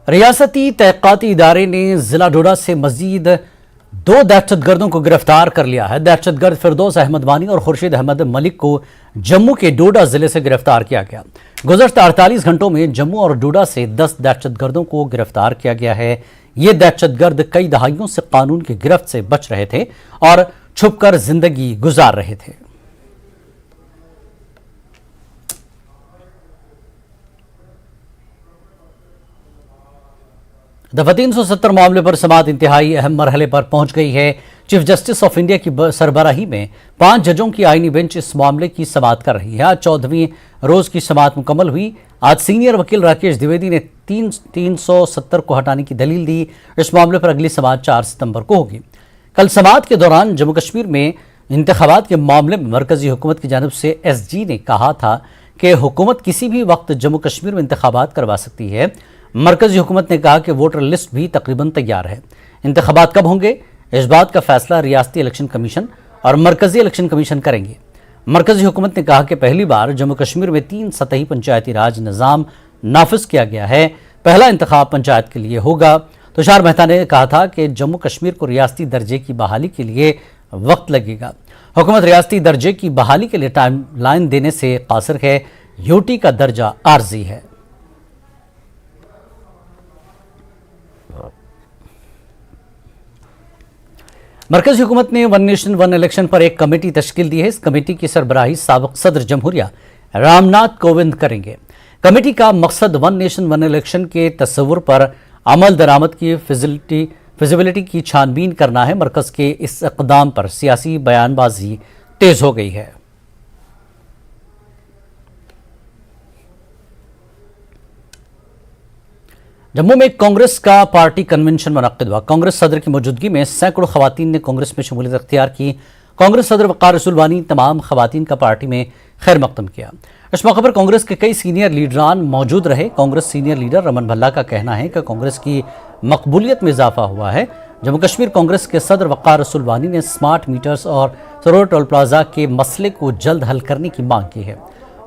रियासती तहकीकाती इदारे ने जिला डोडा से मजीद 2 दहशतगर्दों को गिरफ्तार कर लिया है। दहशतगर्द फिरदौस अहमद वानी और खुर्शीद अहमद मलिक को जम्मू के डोडा जिले से गिरफ्तार किया गया। गुज़श्ता 48 घंटों में जम्मू और डोडा से 10 दहशतगर्दों को गिरफ्तार किया गया है। ये दहशतगर्द कई दहाइयों से कानून की गिरफ्त से बच रहे थे और छुपकर जिंदगी गुजार रहे थे। दफा 370 मामले पर समाअत इंतहाई अहम मरहले पर पहुंच गई है। चीफ जस्टिस ऑफ इंडिया की सरबराही में 5 जजों की आईनी बेंच इस मामले की समाअत कर रही है। आज 14वीं रोज की समाअत मुकम्मल हुई। आज सीनियर वकील राकेश द्विवेदी ने 370 को हटाने की दलील दी। इस मामले पर अगली समाअत 4 सितंबर को होगी। कल समाअत के दौरान जम्मू कश्मीर में इंतखाबात के मामले में मरकजी हुकूमत की जानिब से SG ने कहा था कि हुकूमत किसी भी वक्त जम्मू कश्मीर में इंतखाबात करवा सकती है। मरकजी हुकूमत ने कहा कि वोटर लिस्ट भी तकरीबन तैयार है। इंतखाबात कब होंगे, इस बात का फैसला रियासती इलेक्शन कमीशन और मरकजी इलेक्शन कमीशन करेंगे। मरकजी हुकूमत ने कहा कि पहली बार जम्मू कश्मीर में 3 सतही पंचायती राज निज़ाम नाफिज किया गया है। पहला इंतखाब पंचायत के लिए होगा। तुषार मेहता ने कहा था कि जम्मू कश्मीर को रियासती दर्जे की बहाली के लिए वक्त लगेगा। हुकूमत रियासती दर्जे की बहाली के लिए टाइमलाइन देने से कासिर है। यूटी का दर्जा आर्जी है। मरकजी हुकूमत ने वन नेशन वन इलेक्शन पर एक कमेटी तश्कील दी है। इस कमेटी की सरबराही साबिक सदर जमहूरिया रामनाथ कोविंद करेंगे। कमेटी का मकसद वन नेशन वन इलेक्शन के तस्वुर पर अमल दरामद की फिजिबिलिटी की छानबीन करना है। मरकज के इस इक़दाम पर सियासी बयानबाजी तेज हो गई है। जम्मू में कांग्रेस का पार्टी कन्वेंशन मुनक्किद हुआ। कांग्रेस सदर की मौजूदगी में सैकड़ों खवातीन ने कांग्रेस में शमूलियत अख्तियार की। कांग्रेस सदर वक़ार रसूल वानी तमाम खवातीन का पार्टी में खैर मकदम किया। इस मौके पर कांग्रेस के कई सीनियर लीडरान मौजूद रहे। कांग्रेस सीनियर लीडर रमन भल्ला का कहना है कि कांग्रेस की मकबूलियत में इजाफा हुआ है। जम्मू कश्मीर कांग्रेस के सदर वक़ार रसूल वानी ने स्मार्ट मीटर्स और सरोवर टोल प्लाजा के मसले को जल्द हल करने की मांग की है।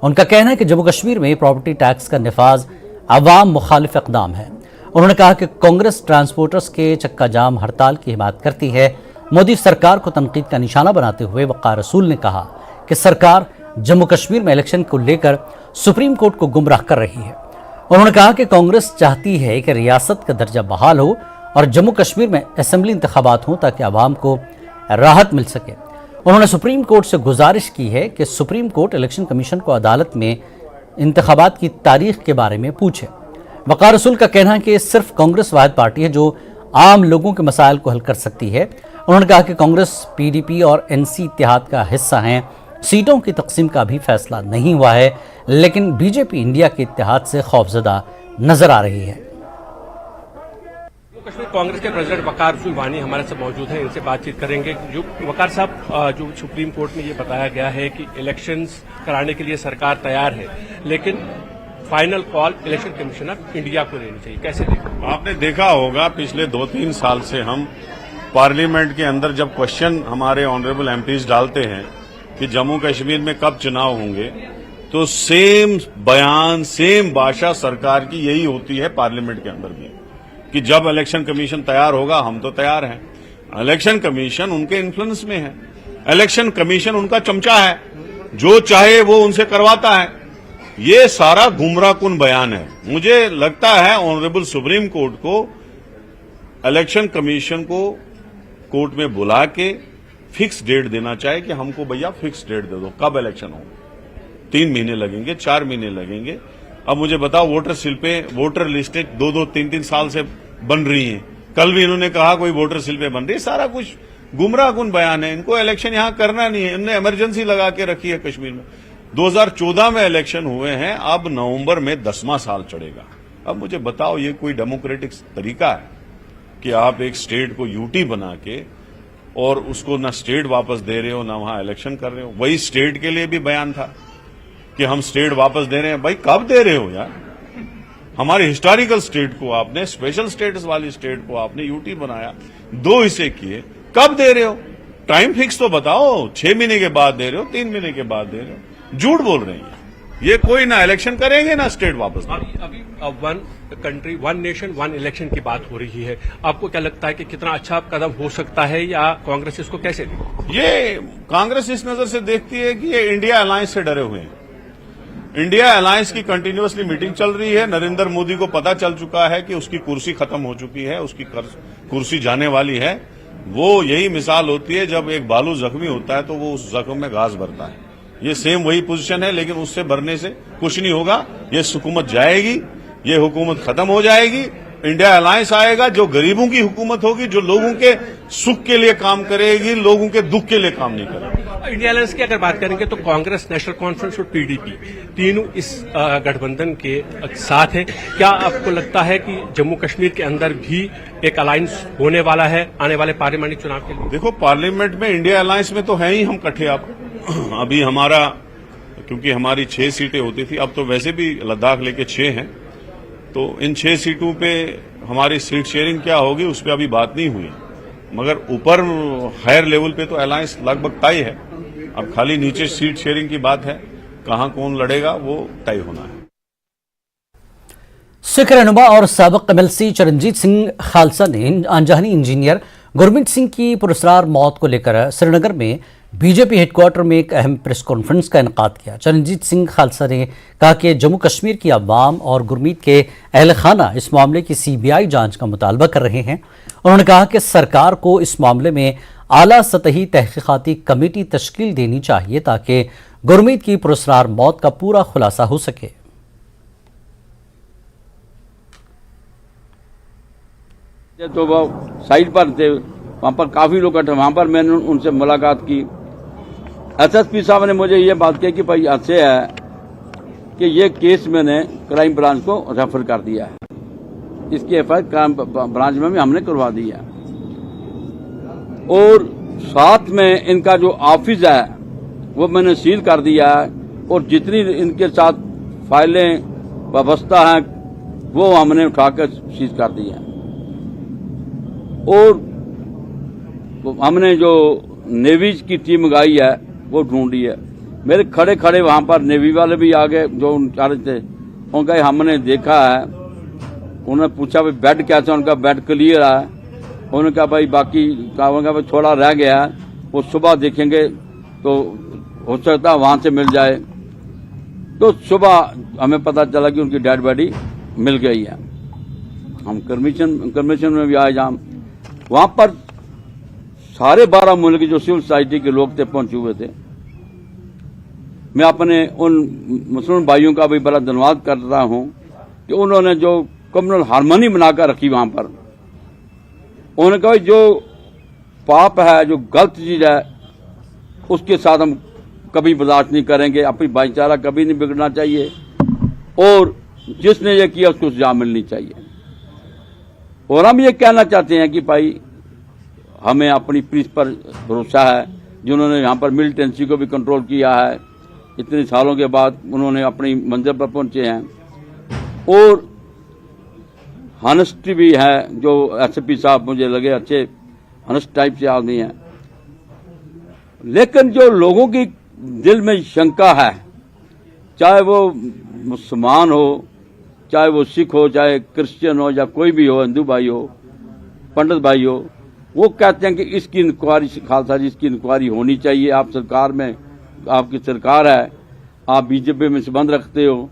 उनका कहना है कि जम्मू कश्मीर में प्रॉपर्टी टैक्स का नफाज अवाम मुखालिफ इक़दाम है। उन्होंने कहा कि कांग्रेस ट्रांसपोर्टर्स के चक्का जाम हड़ताल की हिमायत करती है। मोदी सरकार को तनकीद का निशाना बनाते हुए वक़ार रसूल ने कहा कि सरकार जम्मू कश्मीर में इलेक्शन को लेकर सुप्रीम कोर्ट को गुमराह कर रही है। उन्होंने कहा कि कांग्रेस चाहती है कि रियासत का दर्जा बहाल हो और जम्मू कश्मीर में असेंबली इंतखाबात हों ताकि आवाम को राहत मिल सके। उन्होंने सुप्रीम कोर्ट से गुजारिश की है कि सुप्रीम कोर्ट इलेक्शन कमीशन को अदालत में इंतखाबात की तारीख के बारे में पूछे। वक़ार रसूल का कहना है कि सिर्फ कांग्रेस वाहिद पार्टी है जो आम लोगों के मसाइल को हल कर सकती है। उन्होंने कहा कि कांग्रेस PDP और NC इत्तेहाद का हिस्सा हैं। सीटों की तकसीम का भी फैसला नहीं हुआ है, लेकिन BJP इंडिया के इत्तेहाद से खौफजदा नजर आ रही है। कश्मीर कांग्रेस के प्रेसिडेंट वक़ार रसूल वानी हमारे साथ मौजूद हैं। इनसे बातचीत करेंगे। जो वक़ार साहब, जो सुप्रीम कोर्ट में ये बताया गया है कि इलेक्शंस कराने के लिए सरकार तैयार है, लेकिन final call election commission of India को लेनी चाहिए। कैसे देखा? आपने देखा होगा पिछले 2-3 साल से हम पार्लियामेंट के अंदर जब क्वेश्चन हमारे ऑनरेबल MPs डालते हैं कि जम्मू कश्मीर में कब चुनाव होंगे, तो सेम बयान सेम भाषा सरकार की यही होती है पार्लियामेंट के अंदर भी कि जब इलेक्शन कमीशन तैयार होगा हम तो तैयार हैं। इलेक्शन कमीशन उनके इन्फ्लुएंस में है। इलेक्शन कमीशन उनका चमचा है, जो चाहे वो उनसे करवाता है। ये सारा गुमराहकुन बयान है। मुझे लगता है ऑनरेबल सुप्रीम कोर्ट को इलेक्शन कमीशन को कोर्ट में बुला के फिक्स डेट देना चाहिए कि हमको भैया फिक्स डेट दे दो, कब इलेक्शन हो। 3 महीने लगेंगे, 4 महीने लगेंगे। अब मुझे बताओ, वोटर स्लिपें, वोटर लिस्टें 2-2, 3-3 साल से बन रही हैं। कल भी इन्होंने कहा कोई वोटर स्लिपें बन रही है। सारा कुछ गुमराहकुन बयान है। इनको इलेक्शन यहां करना नहीं है। इन्होंने इमरजेंसी लगा के रखी है कश्मीर में। 2014 में इलेक्शन हुए हैं, अब नवंबर में 10वां साल चढ़ेगा। अब मुझे बताओ, ये कोई डेमोक्रेटिक तरीका है कि आप एक स्टेट को यूटी बना के और उसको ना स्टेट वापस दे रहे हो ना वहां इलेक्शन कर रहे हो। वही स्टेट के लिए भी बयान था कि हम स्टेट वापस दे रहे हैं। भाई कब दे रहे हो यार? हमारे हिस्टोरिकल स्टेट को आपने, स्पेशल स्टेटस वाली स्टेट को आपने यूटी बनाया, 2 हिस्से किए, कब दे रहे हो? टाइम फिक्स तो बताओ। 6 महीने के बाद दे रहे हो, 3 महीने के बाद दे रहे हो? झूठ बोल रहे हैं। ये कोई ना इलेक्शन करेंगे ना स्टेट वापस। अभी one country one nation one election की बात हो रही है, आपको क्या लगता है कि कितना अच्छा कदम हो सकता है या कांग्रेस इसको कैसे देखती है? ये कांग्रेस इस नजर से देखती है कि ये इंडिया अलायंस से डरे हुए हैं। इंडिया अलायंस की कंटिन्यूअसली मीटिंग चल रही है। नरेंद्र मोदी को पता चल चुका है कि उसकी कुर्सी खत्म हो चुकी है, उसकी कुर्सी जाने वाली है। वो यही मिसाल होती है, जब एक भालू जख्मी होता है तो वो उस जख्म में घास भरता है। ये सेम वही पोजीशन है, लेकिन उससे भरने से कुछ नहीं होगा। ये हुकूमत जाएगी, ये हुकूमत खत्म हो जाएगी, इंडिया अलायंस आएगा, जो गरीबों की हुकूमत होगी, जो लोगों के सुख के लिए काम करेगी, लोगों के दुख के लिए काम नहीं करेगी। इंडिया अलायंस की अगर बात करेंगे तो कांग्रेस, नेशनल कॉन्फ्रेंस और पीडीपी तीनों इस गठबंधन के साथ है। क्या आपको लगता है कि जम्मू कश्मीर के अंदर भी एक अलायंस होने वाला है आने वाले पार्लियामेंट चुनाव के लिए? देखो, पार्लियामेंट में इंडिया अलायंस में तो है ही हम इकट्ठे। आप अभी हमारा, क्योंकि हमारी 6 सीटें होती थी, अब तो वैसे भी लद्दाख लेके 6 हैं, तो इन 6 सीटों पे हमारी सीट शेयरिंग क्या होगी उस पर अभी बात नहीं हुई, मगर ऊपर हायर लेवल पे तो अलायंस लगभग तय है। अब खाली नीचे सीट शेयरिंग की बात है, कहां कौन लड़ेगा वो तय होना है। सिख रहनुमा और साबिक एमएलसी चरणजीत सिंह खालसा ने आंजहानी इंजीनियर गुरमीत सिंह की पुरस्कार मौत को लेकर श्रीनगर में बीजेपी हेडक्वार्टर में एक अहम प्रेस कॉन्फ्रेंस का इनेकाद किया। चरणजीत सिंह खालसा ने कहा कि जम्मू कश्मीर की अवाम और गुरमीत के अहल खाना इस मामले की सीबीआई जांच का मुतालबा कर रहे हैं। उन्होंने कहा कि सरकार को इस मामले में आला सतही तहकीकाती कमेटी तश्कील देनी चाहिए ताकि गुरमीत की पुरस्कार मौत का पूरा खुलासा हो सके। तो वो साइड पर थे, वहाँ पर काफी लोग इकट्ठे, वहाँ पर मैंने उनसे मुलाकात की। एसएसपी साहब ने मुझे ये बात कही कि भाई अच्छे है कि ये केस मैंने क्राइम ब्रांच को रेफर कर दिया है, इसकी एफआईआर क्राइम ब्रांच में भी हमने करवा दी है, और साथ में इनका जो ऑफिस है वो मैंने सील कर दिया है, और जितनी इनके साथ फाइलें वाबस्ता हैं वो हमने उठाकर सीज कर दी है। और हमने जो नेवी की टीम मंगाई है वो ढूंढी है। मेरे खड़े खड़े वहां पर नेवी वाले भी आ गए जो उनचारे थे, उनका हमने देखा है। उन्होंने पूछा भाई बेड कैसा, उनका बेड क्लियर है। उन्होंने कहा भाई बाकी उनका भाई थोड़ा रह गया है, वो सुबह देखेंगे तो हो सकता है वहां से मिल जाए। तो सुबह हमें पता चला कि उनकी डेड बॉडी मिल गई है। हम कमीशन में भी आए, जहाँ वहां पर सारे 12 मुल्क के जो सिविल सोसाइटी के लोग थे पहुंचे हुए थे। मैं अपने उन मुसलमान भाइयों का भी बड़ा धन्यवाद कर रहा हूं कि उन्होंने जो कम्युनल हारमोनी बनाकर रखी वहां पर। उन्होंने कहा जो पाप है, जो गलत चीज है, उसके साथ हम कभी बर्दाश्त नहीं करेंगे। अपनी भाईचारा कभी नहीं बिगड़ना चाहिए, और जिसने ये किया उसको सजा मिलनी चाहिए। और हम ये कहना चाहते हैं कि भाई हमें अपनी पुलिस पर भरोसा है, जिन्होंने यहाँ पर मिलिटेंसी को भी कंट्रोल किया है। इतने सालों के बाद उन्होंने अपनी मंजिल पर पहुंचे हैं, और हॉनेस्टी भी है। जो एसपी साहब मुझे लगे अच्छे हॉनेस्ट टाइप से आदमी हैं, लेकिन जो लोगों की दिल में शंका है, चाहे वो मुसलमान हो, चाहे वो सिख हो, चाहे क्रिश्चियन हो, या कोई भी हो, हिंदू भाई हो, पंडित भाई हो, वो कहते हैं कि इसकी इंक्वायरी, खालसा जी इसकी इंक्वायरी होनी चाहिए। आप सरकार में, आपकी सरकार है, आप बीजेपी में संबंध रखते हो,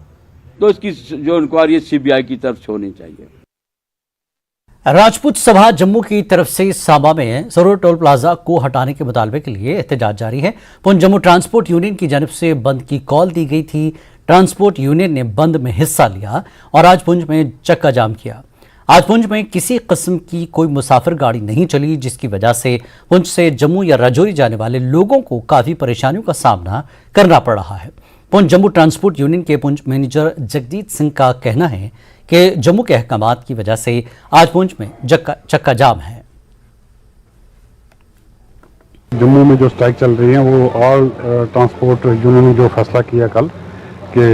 तो इसकी जो इंक्वायरी है सीबीआई की तरफ से होनी चाहिए। राजपूत सभा जम्मू की तरफ से सांबा में सरोवर टोल प्लाजा को हटाने के मुतालबे के लिए एहतजाज जारी है। पुंछ जम्मू ट्रांसपोर्ट यूनियन की जानिब से बंद की कॉल दी गई थी। ट्रांसपोर्ट यूनियन ने बंद में हिस्सा लिया और आज पुंछ में चक्का जाम किया। आज पुंछ में किसी किस्म की कोई मुसाफिर गाड़ी नहीं चली, जिसकी वजह से पुंछ से जम्मू या राजौरी जाने वाले लोगों को काफ़ी परेशानियों का सामना करना पड़ रहा है। पुंछ जम्मू ट्रांसपोर्ट यूनियन के पुंछ मैनेजर जगजीत सिंह का कहना है कि जम्मू के अहकामात की वजह से आज पुंछ में चक्का जाम है। जम्मू में जो स्ट्राइक चल रही है वो ऑल ट्रांसपोर्ट यूनियन ने जो फैसला किया कल कि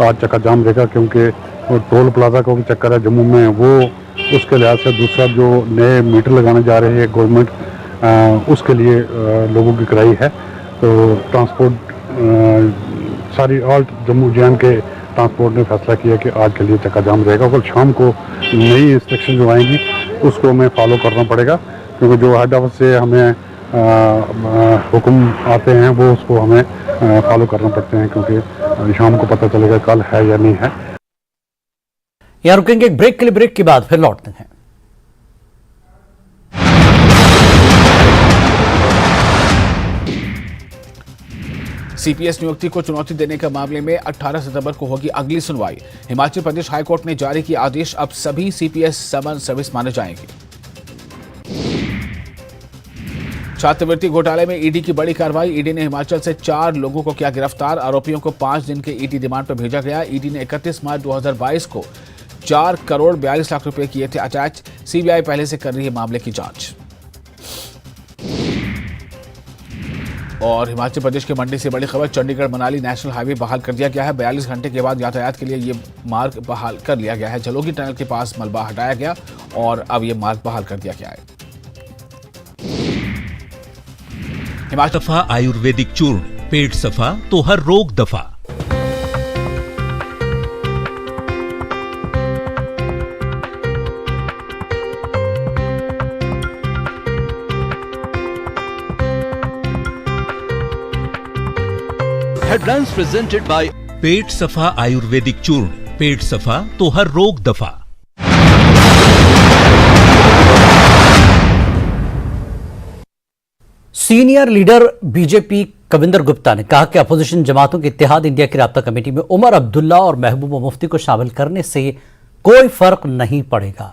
आज चक्का जाम रहेगा, क्योंकि वो टोल प्लाजा का भी चक्कर है जम्मू में, वो उसके लिहाज से दूसरा जो नए मीटर लगाने जा रहे हैं गवर्नमेंट, उसके लिए लोगों की कराई है। तो ट्रांसपोर्ट सारी ऑल जम्मू जे के ट्रांसपोर्ट ने फैसला किया कि आज के लिए चक्का जाम रहेगा। कल शाम को नई इंस्ट्रक्शन जो आएंगी उसको हमें फॉलो करना पड़ेगा, क्योंकि जो हेड ऑफिस से हमें हुक्म आते हैं वो उसको हमें फॉलो करना पड़ते हैं, क्योंकि शाम को पता चलेगा कल है या नहीं है। यहां रुकेंगे एक ब्रेक के लिए, ब्रेक के बाद फिर लौटते हैं। सीपीएस नियुक्ति को चुनौती देने के मामले में 18 सितंबर को होगी अगली सुनवाई। हिमाचल प्रदेश हाईकोर्ट ने जारी किया आदेश, अब सभी सीपीएस समन सर्विस माने जाएंगे। छात्रवृत्ति घोटाले में ईडी की बड़ी कार्रवाई। ईडी ने हिमाचल से 4 लोगों को किया गिरफ्तार। आरोपियों को 5 दिन के ईडी रिमांड पर भेजा गया। ईडी ने 31 मार्च 2022 को 4 करोड़ 42 लाख रुपए किए थे अटैच। सीबीआई पहले से कर रही है मामले की जांच। और हिमाचल प्रदेश के मंडी से बड़ी खबर, चंडीगढ़ मनाली नेशनल हाईवे बहाल कर दिया गया है। 42 घंटे के बाद यातायात के लिए ये मार्ग बहाल कर लिया गया है। झलोगी टनल के पास मलबा हटाया गया और अब ये मार्ग बहाल कर दिया गया है। हिमाचल दफा आयुर्वेदिक चूर्ण, पेट सफा तो हर रोग दफा। Headlines presented by पेट सफा आयुर्वेदिक चूर्ण, पेट सफा तो हर रोग दफा। Senior leader BJP Kavinder Gupta ने कहा कि अपोजिशन जमातों के इत्तेहाद इंडिया की राब्ता कमेटी में उमर अब्दुल्ला और महबूबा मुफ्ती को शामिल करने से कोई फर्क नहीं पड़ेगा।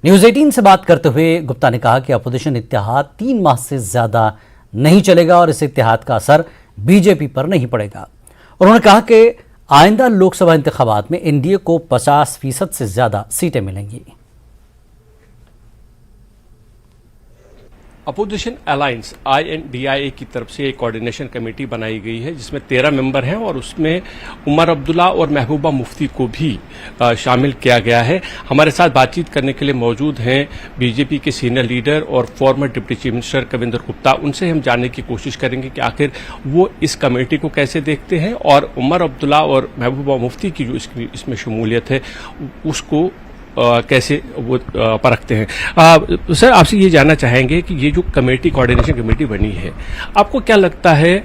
न्यूज 18 से बात करते हुए गुप्ता ने कहा कि अपोजिशन इत्तेहाद 3 माह से ज्यादा नहीं चलेगा और इस इत्तेहाद का असर बीजेपी पर नहीं पड़ेगा। उन्होंने कहा कि आइंदा लोकसभा इंतखाबात में एनडीए को 50% से ज्यादा सीटें मिलेंगी। अपोजिशन अलायंस INDIA की तरफ से एक कोऑर्डिनेशन कमेटी बनाई गई है जिसमें 13 मेंबर हैं और उसमें उमर अब्दुल्ला और महबूबा मुफ्ती को भी शामिल किया गया है। हमारे साथ बातचीत करने के लिए मौजूद हैं बीजेपी के सीनियर लीडर और farmer deputy chief minister Kavinder Gupta. उनसे हम जानने की कोशिश करेंगे कि आखिर वो इस कमेटी को कैसे देखते हैं और उमर अब्दुल्ला और महबूबा मुफ्ती की जो इसमें शमूलियत है उसको कैसे वो परखते हैं। सर, आपसे ये जानना चाहेंगे कि ये जो कमेटी कोऑर्डिनेशन कमेटी बनी है, आपको क्या लगता है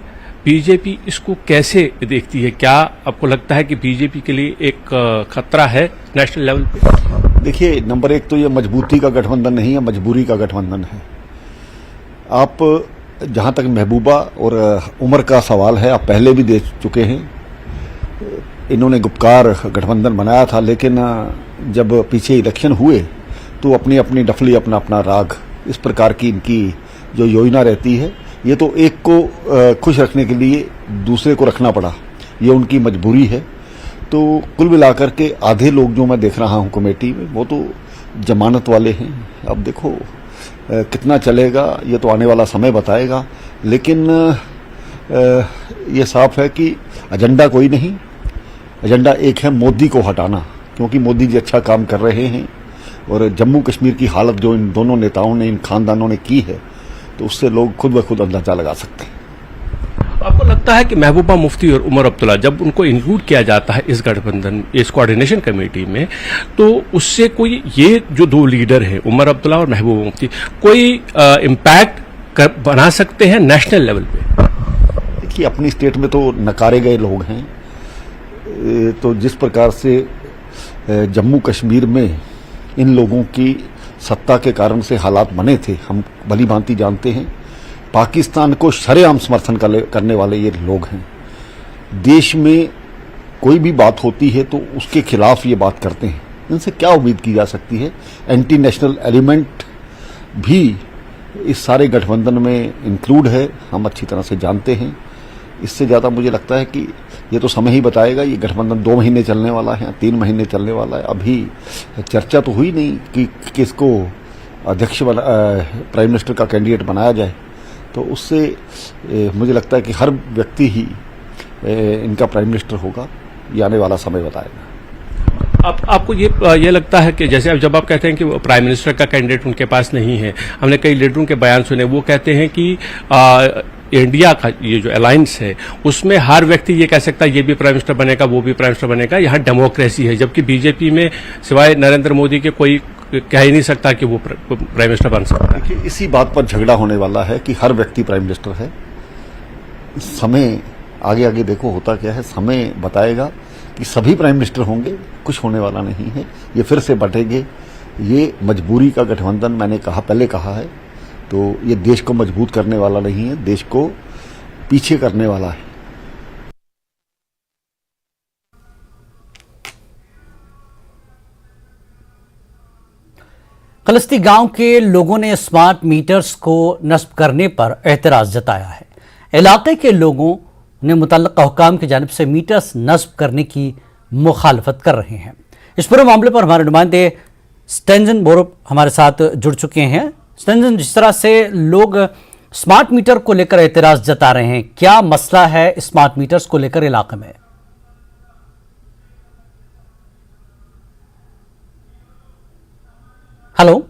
बीजेपी इसको कैसे देखती है? क्या आपको लगता है कि बीजेपी के लिए एक खतरा है नेशनल लेवल पे? देखिए, नंबर 1 तो ये मजबूती का गठबंधन नहीं है, मजबूरी का गठबंधन है। आप जहां तक महबूबा और उमर का सवाल है, आप पहले भी देख चुके हैं। इन्होंने गुपकार गठबंधन बनाया था, लेकिन जब पीछे इलेक्शन हुए तो अपनी अपनी डफली, अपना अपना राग, इस प्रकार की इनकी जो योजना रहती है, ये तो एक को खुश रखने के लिए दूसरे को रखना पड़ा, ये उनकी मजबूरी है। तो कुल मिलाकर के आधे लोग जो मैं देख रहा हूं कमेटी में, वो तो जमानत वाले हैं। अब देखो कितना चलेगा ये तो आने वाला समय बताएगा, लेकिन ये साफ है कि एजेंडा कोई नहीं, एजेंडा एक है, मोदी को हटाना, क्योंकि मोदी जी अच्छा काम कर रहे हैं और जम्मू कश्मीर की हालत जो इन दोनों नेताओं ने, इन खानदानों ने की है, तो उससे लोग खुद ब खुद अंदाजा लगा सकते हैं। आपको लगता है कि महबूबा मुफ्ती और उमर अब्दुल्ला जब उनको इंक्लूड किया जाता है इस गठबंधन, इस कोऑर्डिनेशन कमेटी में, तो उससे कोई ये जो 2 लीडर हैं उमर अब्दुल्ला और महबूबा मुफ्ती, कोई इम्पैक्ट बना सकते हैं नेशनल लेवल पे? देखिए, अपनी स्टेट में तो नकारे गए लोग हैं, तो जिस प्रकार से जम्मू कश्मीर में इन लोगों की सत्ता के कारण से हालात बने थे, हम भली भांति जानते हैं। पाकिस्तान को शरेआम समर्थन करने वाले ये लोग हैं। देश में कोई भी बात होती है तो उसके खिलाफ ये बात करते हैं। इनसे क्या उम्मीद की जा सकती है? एंटी नेशनल एलिमेंट भी इस सारे गठबंधन में इंक्लूड है, हम अच्छी तरह से जानते हैं। इससे ज्यादा मुझे लगता है कि ये तो समय ही बताएगा। ये गठबंधन 2 महीने चलने वाला है, 3 महीने चलने वाला है। अभी चर्चा तो हुई नहीं कि किसको अध्यक्ष प्राइम मिनिस्टर का कैंडिडेट बनाया जाए, तो उससे मुझे लगता है कि हर व्यक्ति ही इनका प्राइम मिनिस्टर होगा, ये आने वाला समय बताएगा। आपको ये लगता है कि जैसे जब आप कहते हैं कि प्राइम मिनिस्टर का कैंडिडेट उनके पास नहीं है, हमने कई लीडरों के बयान सुने, वो कहते हैं कि इंडिया का ये जो अलायंस है उसमें हर व्यक्ति ये कह सकता है ये भी प्राइम मिनिस्टर बनेगा, वो भी प्राइम मिनिस्टर बनेगा। यहाँ डेमोक्रेसी है, जबकि बीजेपी में सिवाय नरेंद्र मोदी के कोई कह ही नहीं सकता कि वो प्राइम मिनिस्टर बन सकता है। देखिए, इसी बात पर झगड़ा होने वाला है कि हर व्यक्ति प्राइम मिनिस्टर है। समय आगे आगे देखो होता क्या है, समय बताएगा कि सभी प्राइम मिनिस्टर होंगे, कुछ होने वाला नहीं है। ये फिर से बटेंगे। ये मजबूरी का गठबंधन मैंने पहले कहा है, तो ये देश को मजबूत करने वाला नहीं है, देश को पीछे करने वाला है। खलस्ती गांव के लोगों ने स्मार्ट मीटर्स को नस्ब करने पर एतराज जताया है। इलाके के लोगों ने मुतल्लिका हुकाम की जानिब से मीटर्स नस्ब करने की मुखालफत कर रहे हैं। इस पूरे मामले पर हमारे नुमाइंदे स्टेंजन बोरो हमारे साथ जुड़ चुके हैं। स्टेंजन, जिस तरह से लोग स्मार्ट मीटर को लेकर एतराज जता रहे हैं, क्या मसला है स्मार्ट मीटर्स को लेकर इलाके में? हेलो,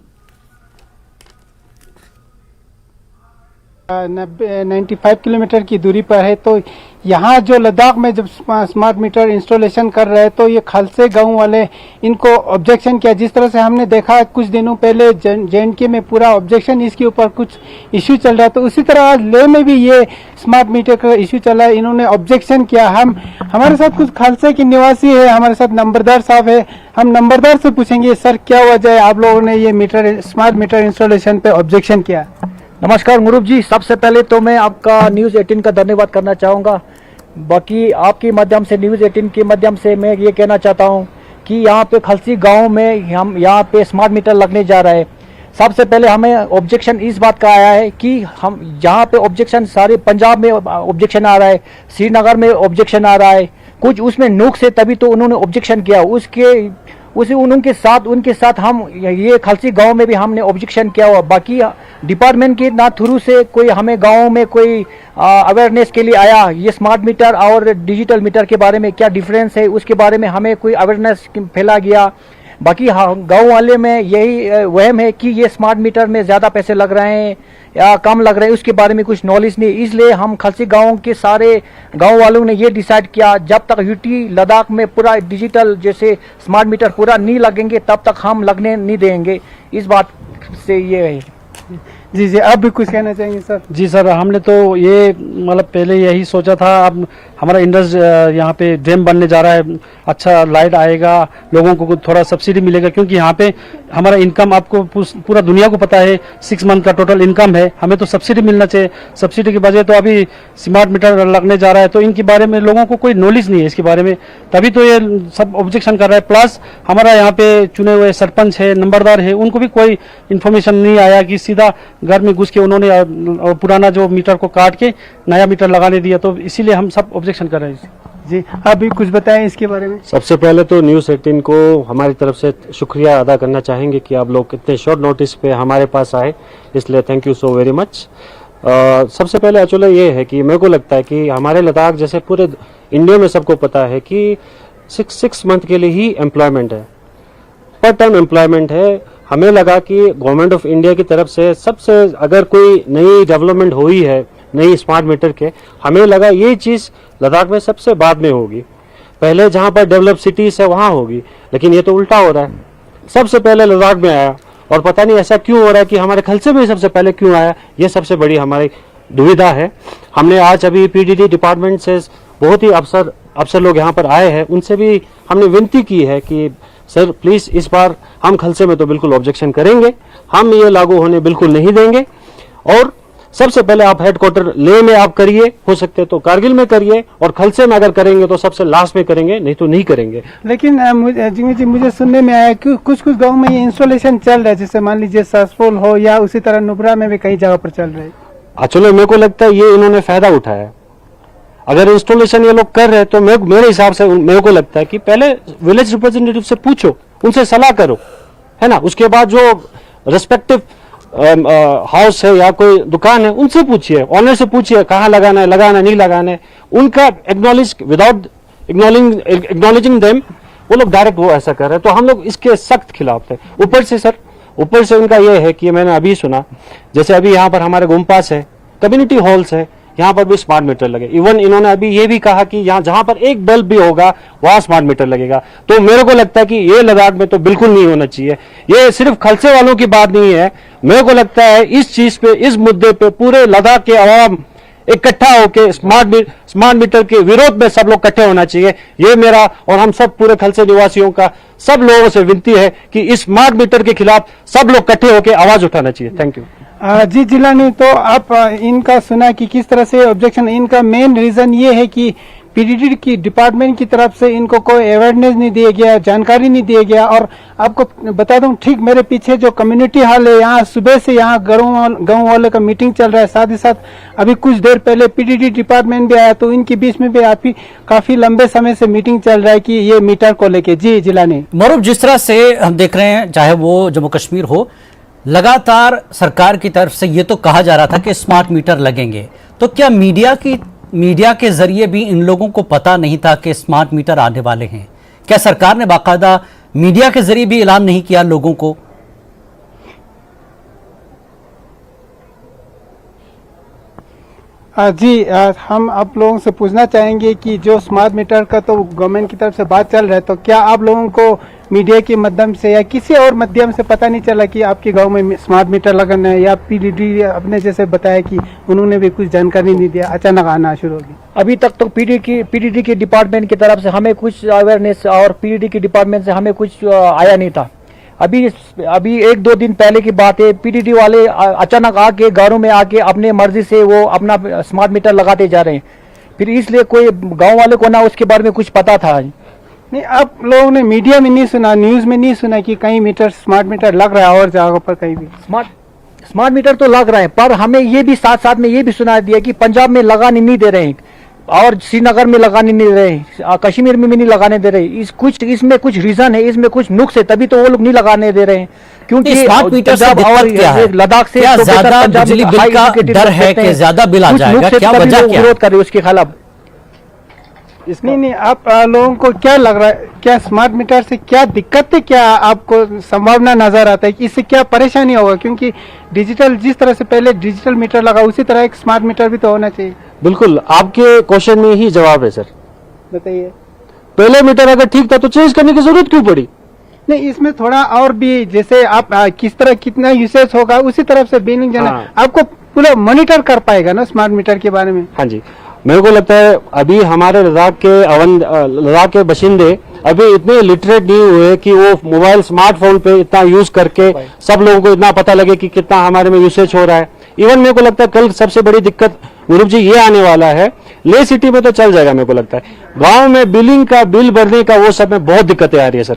95 किलोमीटर की दूरी पर है। तो यहाँ जो लद्दाख में जब स्मार्ट मीटर इंस्टॉलेशन कर रहे हैं तो ये खालसे गांव वाले इनको ऑब्जेक्शन किया। जिस तरह से हमने देखा कुछ दिनों पहले JNK में पूरा ऑब्जेक्शन इसके ऊपर कुछ इश्यू चल रहा है, तो उसी तरह आज लेह में भी ये स्मार्ट मीटर का इश्यू चला है। इन्होंने ऑब्जेक्शन किया। हमारे साथ कुछ खालसे के निवासी है, हमारे साथ नंबरदार साहब है। हम नंबरदार से पूछेंगे, सर क्या वजह है आप लोगों ने ये स्मार्ट मीटर इंस्टॉलेशन पे ऑब्जेक्शन किया? नमस्कार मुरूब जी, सबसे पहले तो मैं आपका न्यूज़ 18 का धन्यवाद करना चाहूँगा। बाकी आपके माध्यम से न्यूज़ 18 के माध्यम से मैं ये कहना चाहता हूँ कि यहाँ पे खलसी गांव में हम यहाँ पे स्मार्ट मीटर लगने जा रहा है। सबसे पहले हमें ऑब्जेक्शन इस बात का आया है कि हम यहाँ पे ऑब्जेक्शन सारे पंजाब में ऑब्जेक्शन आ रहा है, श्रीनगर में ऑब्जेक्शन आ रहा है, कुछ उसमें नुक्स है, तभी तो उन्होंने ऑब्जेक्शन किया। उनके साथ हम ये खलसी गांव में भी हमने ऑब्जेक्शन किया हुआ। बाकी डिपार्टमेंट के ना थ्रू से कोई हमें गांव में कोई अवेयरनेस के लिए आया, ये स्मार्ट मीटर और डिजिटल मीटर के बारे में क्या डिफरेंस है उसके बारे में हमें कोई अवेयरनेस फैला गया। बाकी गांव वाले में यही वहम है कि ये स्मार्ट मीटर में ज़्यादा पैसे लग रहे हैं या कम लग रहे हैं, उसके बारे में कुछ नॉलेज नहीं। इसलिए हम खलसी गांव के सारे गांव वालों ने ये डिसाइड किया, जब तक यूटी लद्दाख में पूरा डिजिटल जैसे स्मार्ट मीटर पूरा नहीं लगेंगे तब तक हम लगने नहीं देंगे। इस बात से ये है। जी, आप भी कुछ कहना चाहेंगे सर? जी सर, हमने तो ये मतलब पहले यही सोचा था। अब हमारा इंडस यहाँ पे डैम बनने जा रहा है, अच्छा लाइट आएगा, लोगों को थोड़ा सब्सिडी मिलेगा, क्योंकि यहाँ पे हमारा इनकम आपको पूरा दुनिया को पता है 6 मंथ का टोटल इनकम है, हमें तो सब्सिडी मिलना चाहिए। सब्सिडी की बजाय तो अभी स्मार्ट मीटर लगने जा रहा है, तो इनके बारे में लोगों को कोई नॉलेज नहीं है इसके बारे में, तभी तो ये सब ऑब्जेक्शन कर रहा है। प्लस हमारा यहाँ पे चुने हुए सरपंच है, नंबरदार है, उनको भी कोई इन्फॉर्मेशन नहीं आया कि सीधा घर में घुस के उन्होंने पुराना जो मीटर को काट के नया मीटर लगाने दिया, तो इसीलिए हम सब ऑब्जेक्शन कर रहे हैं। जी, आप भी कुछ बताएं इसके बारे में। सबसे पहले तो न्यूज़ 18 को हमारी तरफ से शुक्रिया अदा करना चाहेंगे कि आप लोग इतने शॉर्ट नोटिस पे हमारे पास आए, इसलिए thank you so very much. सबसे पहले एक्चुअली ये है कि मेरे को लगता है कि हमारे लद्दाख जैसे पूरे इंडिया में सबको पता है कि 6 मंथ के लिए ही एम्प्लॉयमेंट है, पर टर्म एम्प्लॉयमेंट है। हमें लगा कि गवर्नमेंट ऑफ इंडिया की तरफ से सबसे अगर कोई नई डेवलपमेंट हुई है नई स्मार्ट मीटर के, हमें लगा ये चीज़ लद्दाख में सबसे बाद में होगी, पहले जहाँ पर डेवलप सिटीज़ है वहाँ होगी, लेकिन ये तो उल्टा हो रहा है। सबसे पहले लद्दाख में आया और पता नहीं ऐसा क्यों हो रहा है कि हमारे खलसे में सबसे पहले क्यों आया, ये सबसे बड़ी हमारी दुविधा है। हमने आज अभी PDD डिपार्टमेंट से बहुत ही अफसर लोग यहाँ पर आए हैं, उनसे भी हमने विनती की है कि सर प्लीज इस बार हम खलसे में तो बिल्कुल ऑब्जेक्शन करेंगे, हम ये लागू होने बिल्कुल नहीं देंगे। और सबसे पहले आप हेडक्वार्टर लेह में आप करिए, हो सकते तो कारगिल में करिए, और खलसे में अगर करेंगे तो सबसे लास्ट में करेंगे, नहीं तो नहीं करेंगे। लेकिन मुझे सुनने में आया कि कुछ गांव में ये इंस्टॉलेशन चल रहा है, जैसे मान लीजिए सासफोल हो या उसी तरह नुब्रा में भी कई जगह पर चल रहा है। एक्चुअली मेरे को लगता है ये इन्होंने फायदा उठाया। अगर इंस्टॉलेशन ये लोग कर रहे हैं तो मेरे हिसाब से मेरे को लगता है कि पहले विलेज रिप्रेजेंटेटिव से पूछो, उनसे सलाह करो, है ना। उसके बाद जो रिस्पेक्टिव हाउस है या कोई दुकान है उनसे पूछिए, ऑनर से पूछिए कहाँ लगाना है, नहीं लगाना है। उनका एक्नॉलेज विदाउट एक्नॉलेजिंग देम वो लोग डायरेक्ट वो ऐसा कर रहे हैं, तो हम लोग इसके सख्त खिलाफ थे। ऊपर से उनका ये है कि मैंने अभी सुना, जैसे अभी यहाँ पर हमारे गुम्पास है, कम्युनिटी हॉल्स है, यहाँ पर भी स्मार्ट मीटर लगे। इवन इन्होंने अभी ये भी कहा कि यहाँ जहां पर एक बल्ब भी होगा वहां स्मार्ट मीटर लगेगा। तो मेरे को लगता है कि ये लद्दाख में तो बिल्कुल नहीं होना चाहिए। ये सिर्फ खलसे वालों की बात नहीं है, मेरे को लगता है इस चीज पे, इस मुद्दे पे पूरे लद्दाख के अवाम इकट्ठा होकर स्मार्ट मीटर के विरोध में सब लोग इकट्ठे होना चाहिए। ये मेरा और हम सब पूरे खलसे निवासियों का सब लोगों से विनती है कि इस स्मार्ट मीटर के खिलाफ सब लोग इकट्ठे होकर आवाज उठाना चाहिए। Thank you. जी जिलानी, तो आप इनका सुना कि किस तरह से ऑब्जेक्शन, इनका मेन रीजन ये है कि पीडीडी की डिपार्टमेंट की तरफ से इनको कोई अवेयरनेस नहीं दिया गया, जानकारी नहीं दिया गया। और आपको बता दूं, ठीक मेरे पीछे जो कम्युनिटी हॉल है, यहाँ सुबह से यहाँ गाँव वाले का मीटिंग चल रहा है। साथ ही साथ अभी कुछ देर पहले पीडीडी डिपार्टमेंट भी आया, तो इनके बीच में भी काफी लंबे समय से मीटिंग चल रहा है कि ये मीटर को लेके। जी जिलानी, मरूफ, जिस तरह से हम देख रहे हैं, चाहे वो जम्मू कश्मीर हो, लगातार सरकार की तरफ से ये तो कहा जा रहा था कि स्मार्ट मीटर लगेंगे, तो क्या मीडिया के जरिए भी इन लोगों को पता नहीं था कि स्मार्ट मीटर आने वाले हैं? क्या सरकार ने बाकायदा मीडिया के जरिए भी ऐलान नहीं किया लोगों को? जी हम आप लोगों से पूछना चाहेंगे कि जो स्मार्ट मीटर का तो गवर्नमेंट की तरफ से बात चल रहा है, तो क्या आप लोगों को मीडिया के माध्यम से या किसी और माध्यम से पता नहीं चला कि आपके गांव में स्मार्ट मीटर लगाना है? या पीडीडी अपने जैसे बताया कि उन्होंने भी कुछ जानकारी नहीं दिया, अचानक आना शुरू हो गया? अभी तक तो पीडीडी के डिपार्टमेंट की तरफ से हमें कुछ अवेयरनेस और पीडीडी के डिपार्टमेंट से हमें कुछ आया नहीं था। अभी 1-2 दिन पहले की बात है, पीडीडी वाले अचानक आके घरों में आके अपने मर्जी से वो अपना स्मार्ट मीटर लगाते जा रहे हैं। फिर इसलिए कोई गांव वाले को ना उसके बारे में कुछ पता था। नहीं, आप लोगों ने मीडिया में नहीं सुना, न्यूज में नहीं सुना कि कहीं स्मार्ट मीटर लग रहा है और जगह पर कहीं भी? स्मार्ट मीटर तो लग रहा है, पर हमें ये भी साथ में ये भी सुना दिया कि पंजाब में लगाने नहीं दे रहे हैं और श्रीनगर में लगाने नहीं दे रहे, कश्मीर में भी नहीं लगाने दे रहे। इसमें कुछ रीजन है, इसमें कुछ नुक्स है, तभी तो वो लोग नहीं लगाने दे रहे हैं। क्योंकि स्मार्ट मीटर से दिक्कत क्या है? लद्दाख से क्या ज्यादा बिजली बिल का डर है कि ज्यादा बिल आ जाएगा? क्या वजह क्या विरोध कर रहे उसके खिलाफ? नहीं, आप लोगों को क्या लग रहा है, क्या स्मार्ट मीटर से क्या दिक्कत है, क्या आपको संभावना नजर आता है कि इससे क्या परेशानी होगा? क्योंकि डिजिटल, जिस तरह से पहले डिजिटल मीटर लगा, उसी तरह एक स्मार्ट मीटर भी तो होना चाहिए। बिल्कुल, आपके क्वेश्चन में ही जवाब है सर। बताइए। पहले मीटर अगर ठीक था तो चेंज करने की जरूरत क्यों पड़ी? नहीं, इसमें थोड़ा और भी, जैसे आप किस तरह कितना यूसेज होगा उसी तरफ से बिलिंग जाना, आपको पूरा मॉनिटर कर पाएगा ना स्मार्ट मीटर के बारे में। हाँ जी, मेरे को लगता है अभी हमारे लद्दाख के बाशिंदे अभी इतने लिटरेट नहीं हुए कि वो मोबाइल स्मार्टफोन पे इतना यूज करके सब लोगों को इतना पता लगे कि कितना हमारे में यूसेज हो रहा है। इवन मेरे को लगता है कल सबसे बड़ी दिक्कत गुरुप जी ये आने वाला है, ले सिटी में तो चल जाएगा, मेरे को लगता है गांव में बिलिंग का, बिल भरने का, वो सब में बहुत दिक्कतें आ रही है सर।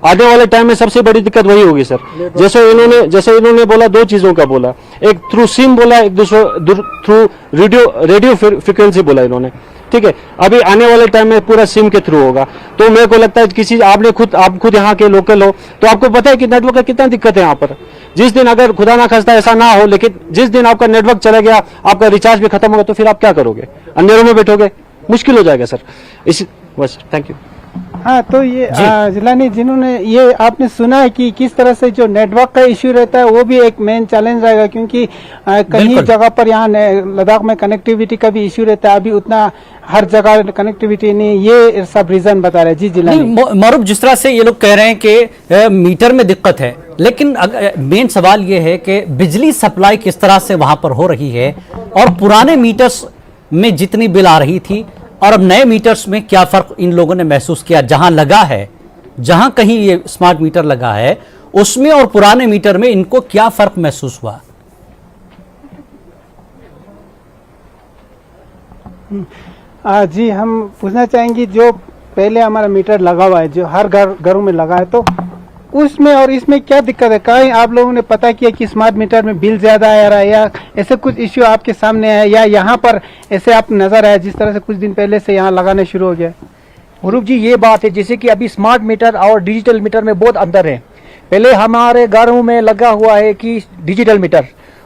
आने वाले टाइम में सबसे बड़ी दिक्कत वही होगी सर। जैसे इन्होंने बोला, 2 चीजों का बोला, एक थ्रू सिम बोला, एक थ्रू रेडियो फ्रिक्वेंसी बोला इन्होंने, ठीक है। अभी आने वाले टाइम में पूरा सिम के थ्रू होगा। तो मेरे को लगता है आप खुद यहाँ के लोकल हो तो आपको पता है कि नेटवर्क का कितना दिक्कत है यहाँ पर। जिस दिन अगर खुदा ना खास्ता ऐसा ना हो, लेकिन जिस दिन आपका नेटवर्क चला गया, आपका रिचार्ज भी खत्म होगा, तो फिर आप क्या करोगे? अंधेरों में बैठोगे, मुश्किल हो जाएगा सर। बस, थैंक यू। हाँ, तो ये जिलानी, जिन्होंने ये आपने सुना है कि किस तरह से जो नेटवर्क का इश्यू रहता है वो भी एक मेन चैलेंज रहेगा, क्योंकि कहीं जगह पर यहाँ लद्दाख में कनेक्टिविटी का भी इश्यू रहता है, अभी उतना हर जगह कनेक्टिविटी नहीं, ये सब रीजन बता रहे हैं। जी जिलानी, मरूफ, जिस तरह से ये लोग कह रहे हैं कि मीटर में दिक्कत है, लेकिन मेन सवाल ये है कि बिजली सप्लाई किस तरह से वहां पर हो रही है, और पुराने मीटर्स में जितनी बिल आ रही थी और अब नए मीटर्स में क्या फर्क इन लोगों ने महसूस किया? जहां लगा है, जहां कहीं ये स्मार्ट मीटर लगा है, उसमें और पुराने मीटर में इनको क्या फर्क महसूस हुआ? जी, हम पूछना चाहेंगे, जो पहले हमारा मीटर लगा हुआ है, जो हर घरों में लगा है, तो उसमें और इसमें क्या दिक्कत है? कहीं आप लोगों ने पता किया कि स्मार्ट मीटर में बिल ज्यादा आ रहा है, या ऐसे कुछ इश्यू आपके सामने है, या यहाँ पर ऐसे आप नजर आया जिस तरह से कुछ दिन पहले से यहाँ लगाना शुरू हो गया? गुरुप जी, ये बात है जैसे कि अभी स्मार्ट मीटर और डिजिटल मीटर में बहुत अंतर है। पहले हमारे घरों में लगा हुआ है कि डिजिटल मीटर,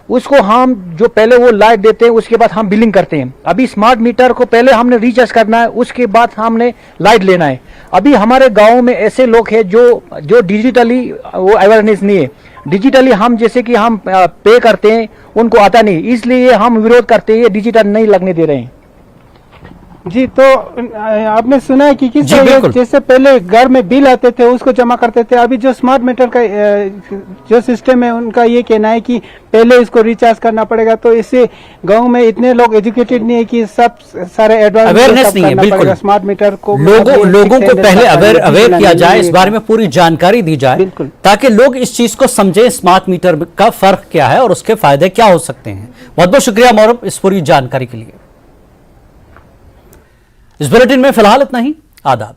उसको हम जो पहले वो लाइट देते हैं, उसके बाद हम बिलिंग करते हैं। अभी स्मार्ट मीटर को पहले हमने रिचार्ज करना है, उसके बाद हमने लाइट लेना है। अभी हमारे गांव में ऐसे लोग हैं जो डिजिटली वो अवेयरनेस नहीं है। डिजिटली हम जैसे कि हम पे करते हैं उनको आता नहीं, इसलिए हम विरोध करते हैं, डिजिटल नहीं लगने दे रहे हैं। जी, तो आपने सुना है कि किस जी, बिल्कुल। जैसे पहले घर में बिल आते थे उसको जमा करते थे, अभी जो स्मार्ट मीटर का जो सिस्टम है उनका ये कहना है कि पहले इसको रिचार्ज करना पड़ेगा। तो इससे गांव में इतने लोग एजुकेटेड नहीं है कि सब सारे एडवांस अवेयरनेस नहीं है, बिल्कुल। स्मार्ट मीटर को लोगों को पहले अवेयर किया जाए, इस बारे में पूरी जानकारी दी जाए, ताकि लोग इस चीज को समझे स्मार्ट मीटर का फर्क क्या है और उसके फायदे क्या हो सकते हैं। बहुत बहुत शुक्रिया मौरब इस पूरी जानकारी के लिए। इस बुलेटिन में फिलहाल इतना ही। आदाब।